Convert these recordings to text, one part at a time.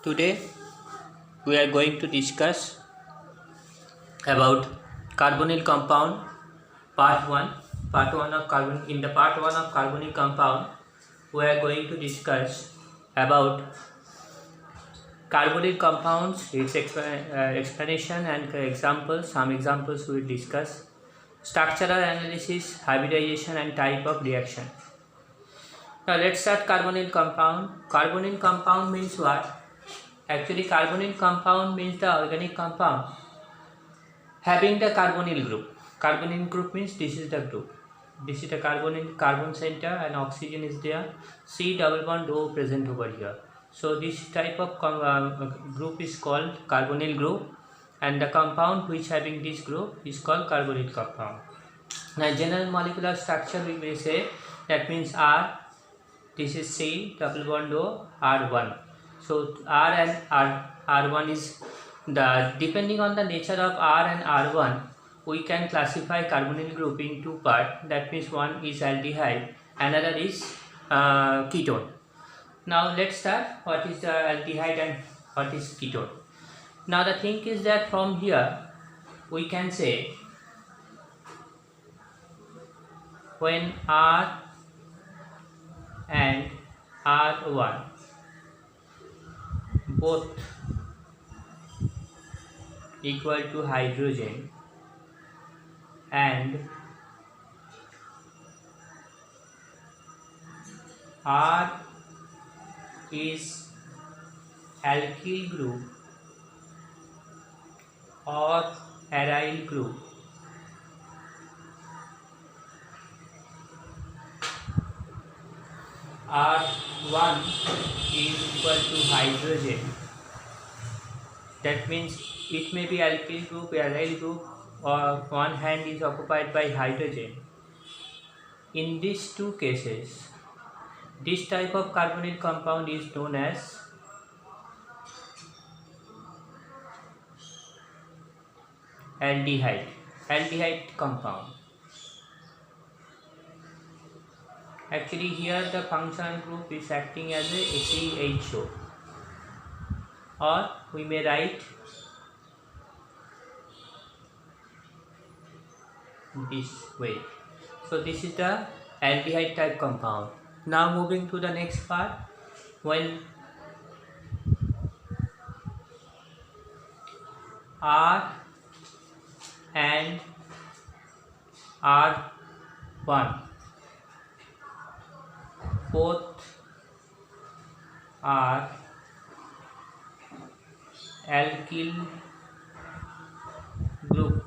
Today we are going to discuss about carbonyl compound part 1. In the part 1 of carbonyl compound we are going to discuss about carbonyl compounds, its explanation and examples. Some examples we will discuss. Structural analysis, hybridization and type of reaction. Now let's start carbonyl compound. Carbonyl compound means what? Actually, carbonyl compound means the organic compound having the carbonyl group. Carbonyl group means this is the group. This is the carbon center and oxygen is there. C double bond O present over here. So this type of group is called carbonyl group, and the compound which having this group is called carbonyl compound. Now general molecular structure we may say that means R. This is C double bond O R1. So R and R1 is the depending on the nature of R and R1, we can classify carbonyl group in two parts. That means one is aldehyde, another is ketone. Now let's start. What is the aldehyde and what is ketone? Now the thing is that from here we can say when R and R1 both equal to hydrogen and R is alkyl group or aryl group, R1 is equal to hydrogen. That means it may be alkyl group, aryl group, or one hand is occupied by hydrogen. In these two cases, this type of carbonyl compound is known as aldehyde compound. Actually here the functional group is acting as a CHO, or we may write this way. So this is the aldehyde type compound. Now moving to the next part, when R and R1 both are alkyl group,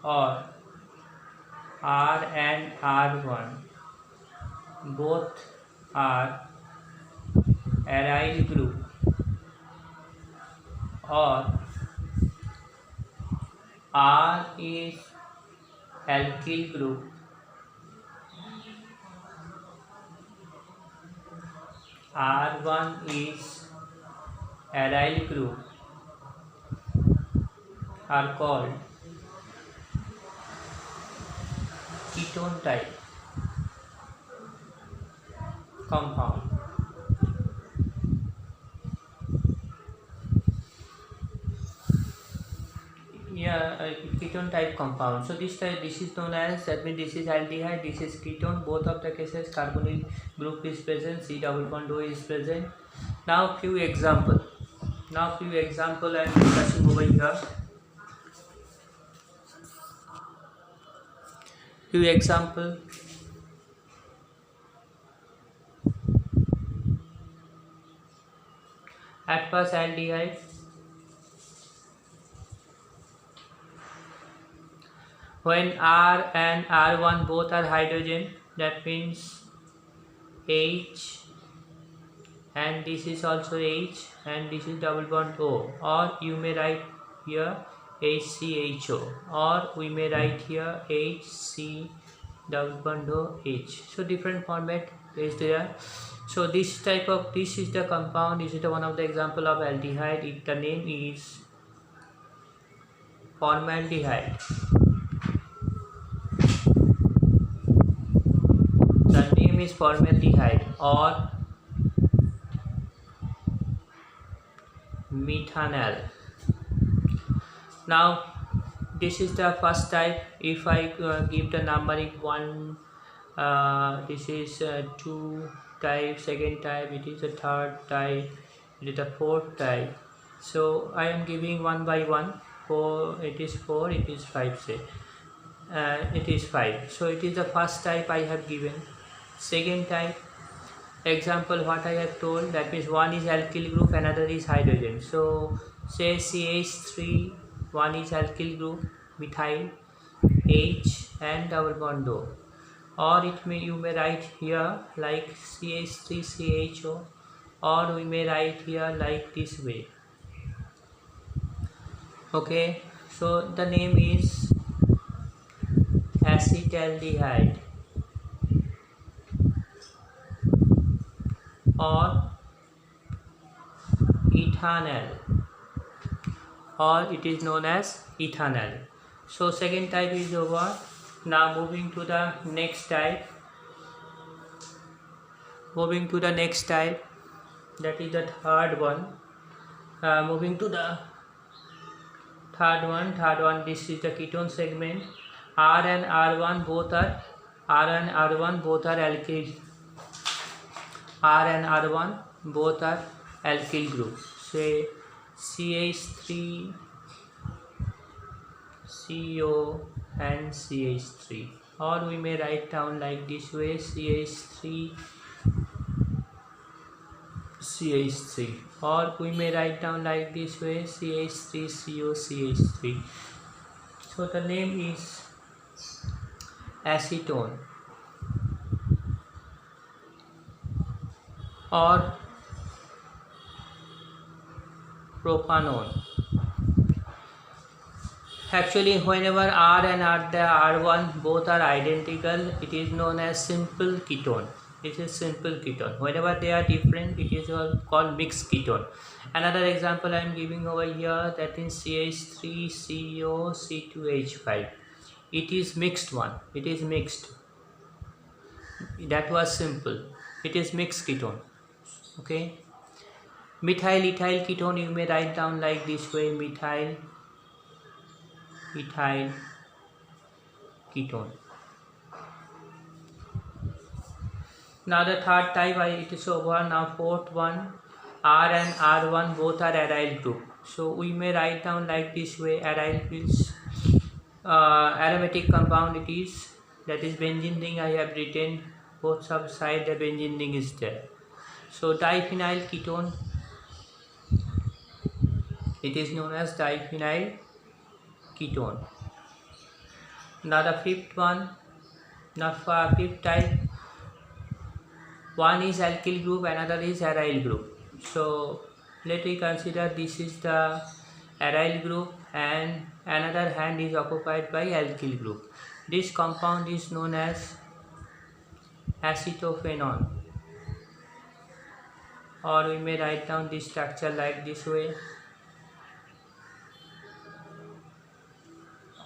or R and R1 both are aryl group, or R is alkyl group, R1 is aryl group, are called ketone type compound. Ketone type compound. So this is known as, that means this is aldehyde, this is ketone. Both of the cases carbonyl group is present, C double bond O is present. Now few example. I am discussing over here. Few example. At first aldehyde. When R and R1 both are hydrogen, that means H, and this is also H, and this is double bond O, or you may write here HCHO, or we may write here HC double bond O H. So different format is there. So this is the compound. This is the one of the example of aldehyde. The name is formaldehyde. is formaldehyde or methanol. Now this is the first type. If I give the numbering 1, this is 2 type, second type, it is the third type, it is the fourth type. So I am giving one by one. 4, it is 4, it is 5, say it is 5. So it is the first type I have given. Second type, example what I have told, that means one is alkyl group, another is hydrogen. So say CH3, one is alkyl group, methyl, H and double bond O, or you may write here like CH3CHO, or we may write here like this way. Okay, so the name is acetaldehyde or ethanol, or it is known as ethanol. So second type is over. Now moving to the next type. That is the third one. Moving to the third one, this is the ketone segment. R and R1 both are alkyl. R and R1 both are alkyl group. Say CH3CO and CH3, or we may write down like this way, CH3, or we may write down like this way, CH3CO, CH3. So the name is acetone or propanone. Actually, whenever R and R1 both are identical, it is known as simple ketone. It is simple ketone. Whenever they are different, it is called mixed ketone. Another example I am giving over here, that is CH3CO C2H5. It is mixed one. It is mixed. That was simple. It is mixed ketone. Okay. Methyl ethyl ketone, you may write down like this way, methyl ethyl ketone. Now the third type, it is over. Now fourth one, R and R1 both are aryl group. So we may write down like this way, aryl is aromatic compound it is, that is benzene ring I have written, both side the benzene ring is there. So diphenyl ketone, it is known as diphenyl ketone. Now the fifth type, one is alkyl group, another is aryl group. So let me consider this is the aryl group and another hand is occupied by alkyl group. This compound is known as acetophenone, or we may write down this structure like this way,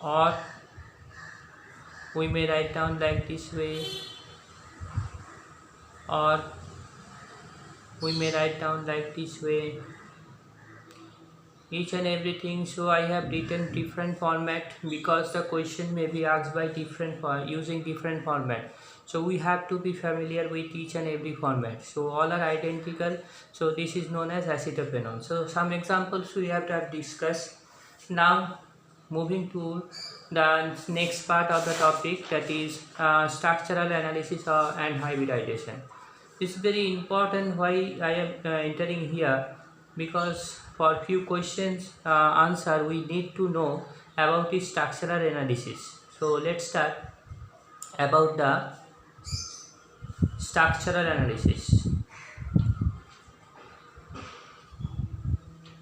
or we may write down like this way, or we may write down like this way, each and everything. So I have written different format because the question may be asked by using different format. So we have to be familiar with each and every format. So all are identical. So this is known as acetophenone. So some examples we have to discuss. Now moving to the next part of the topic, that is structural analysis and hybridization. This is very important. Why I am entering here, because for few questions answer we need to know about the structural analysis. So let's start about the structural analysis.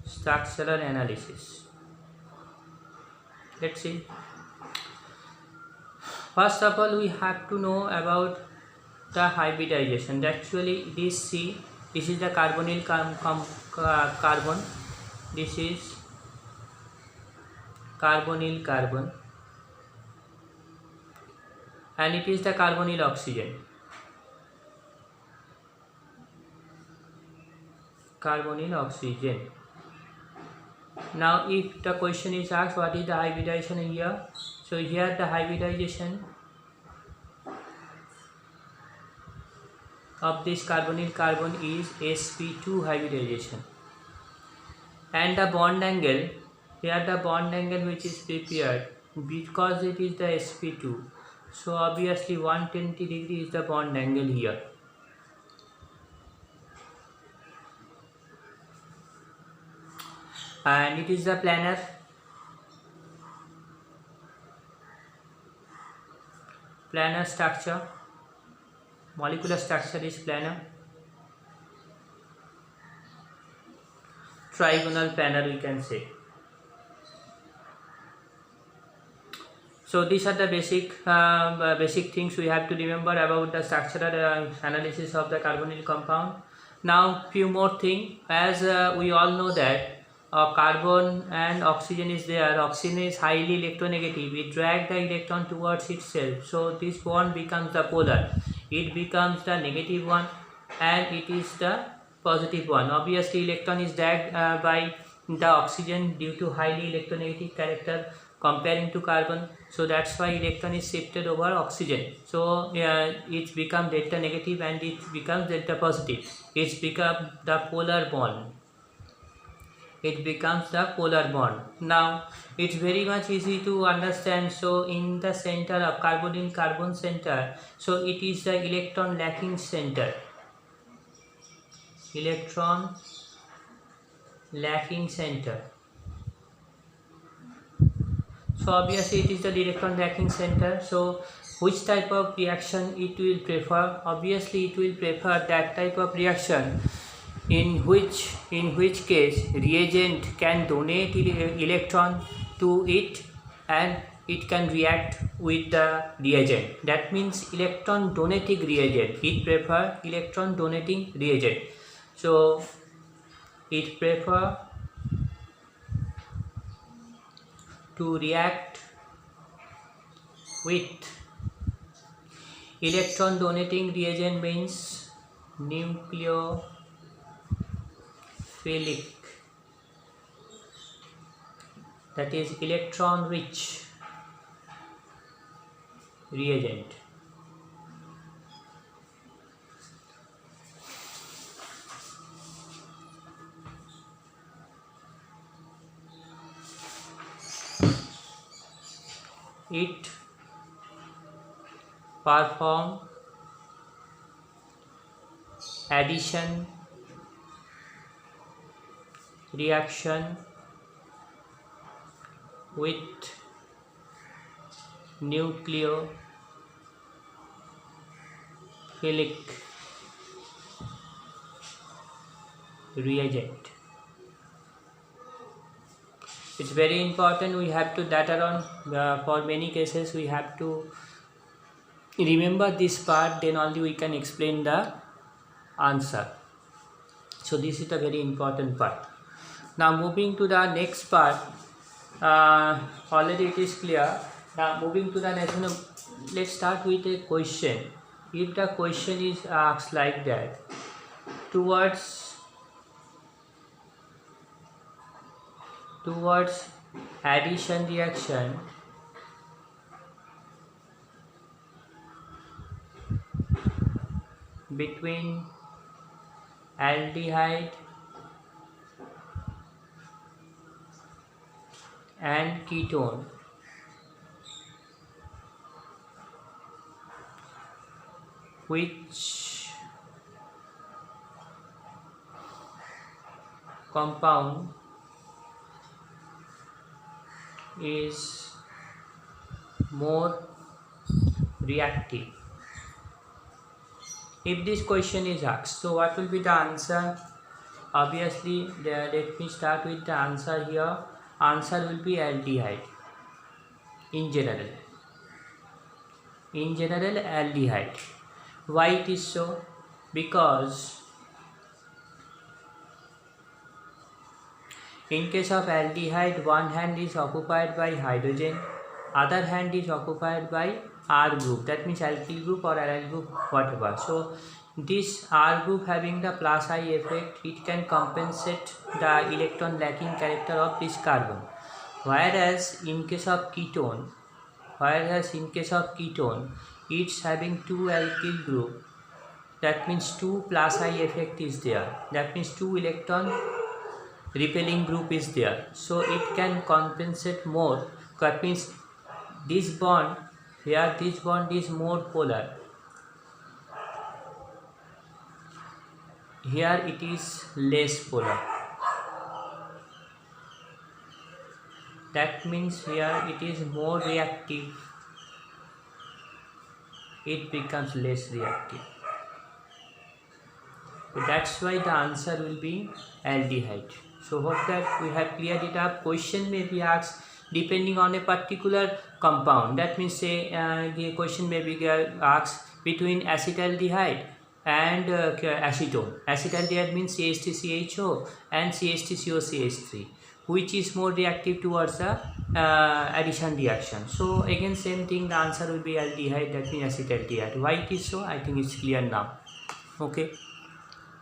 Structural analysis. Let's see. First of all, we have to know about the hybridization. Actually, this is the carbonyl carbon. This is carbonyl carbon, and it is the carbonyl oxygen. Carbonyl oxygen. Now if the question is asked what is the hybridization here, so here the hybridization of this carbonyl carbon is sp2 hybridization, and the bond angle, here the bond angle which is prepared, because it is the sp2, so obviously 120 degree is the bond angle here. And it is the planar structure, molecular structure is planar, trigonal planar we can say. So these are the basic things we have to remember about the structural analysis of the carbonyl compound. Now few more things, as we all know that carbon and oxygen is there, oxygen is highly electronegative, it drags the electron towards itself, so this bond becomes the polar, it becomes the negative one and it is the positive one. Obviously electron is dragged by the oxygen due to highly electronegative character comparing to carbon, so that's why electron is shifted over oxygen, so it becomes delta negative and it becomes delta positive, it's become the polar bond, it becomes the polar bond. Now it's very much easy to understand. So in the center of carbonyl carbon center, so it is the electron lacking center, electron lacking center. So obviously it is the electron lacking center, so which type of reaction it will prefer? Obviously it will prefer that type of reaction in which case reagent can donate electron to it and it can react with the reagent. That means electron donating reagent, it prefer electron donating reagent, so it prefer to react with electron donating reagent, means nucleophilic, that is electron rich reagent. It perform addition reaction with nucleophilic reagent. It's very important, we have to later on for many cases we have to remember this part, then only we can explain the answer. So this is a very important part. Now moving to the next part, already it is clear. Now moving to the next one, let's start with a question. If the question is asked like that, towards addition reaction between aldehyde and ketone, which compound is more reactive? If this question is asked, so what will be the answer? Obviously let me start with the answer here. Answer will be aldehyde in general. In general aldehyde. Why it is so? Because in case of aldehyde, one hand is occupied by hydrogen, other hand is occupied by R group, that means alkyl group or aryl group, whatever. So this R group having the plus I effect, it can compensate the electron lacking character of this carbon. Whereas in case of ketone, it's having two alkyl group. That means 2 plus I effect is there. That means 2 electron repelling group is there. So it can compensate more. That means this bond here, this bond is more polar. Here it is less polar. That means here it is more reactive. It becomes less reactive. So that's why the answer will be aldehyde. So hope that we have cleared it up. Question may be asked depending on a particular compound. That means say the question may be asked between acetaldehyde and acetone. Acetaldehyde means CH3CHO and CH3COCH3. Which is more reactive towards the addition reaction? So again same thing, the answer will be aldehyde, that means acetaldehyde. Why it is so? I think it's clear now. Okay.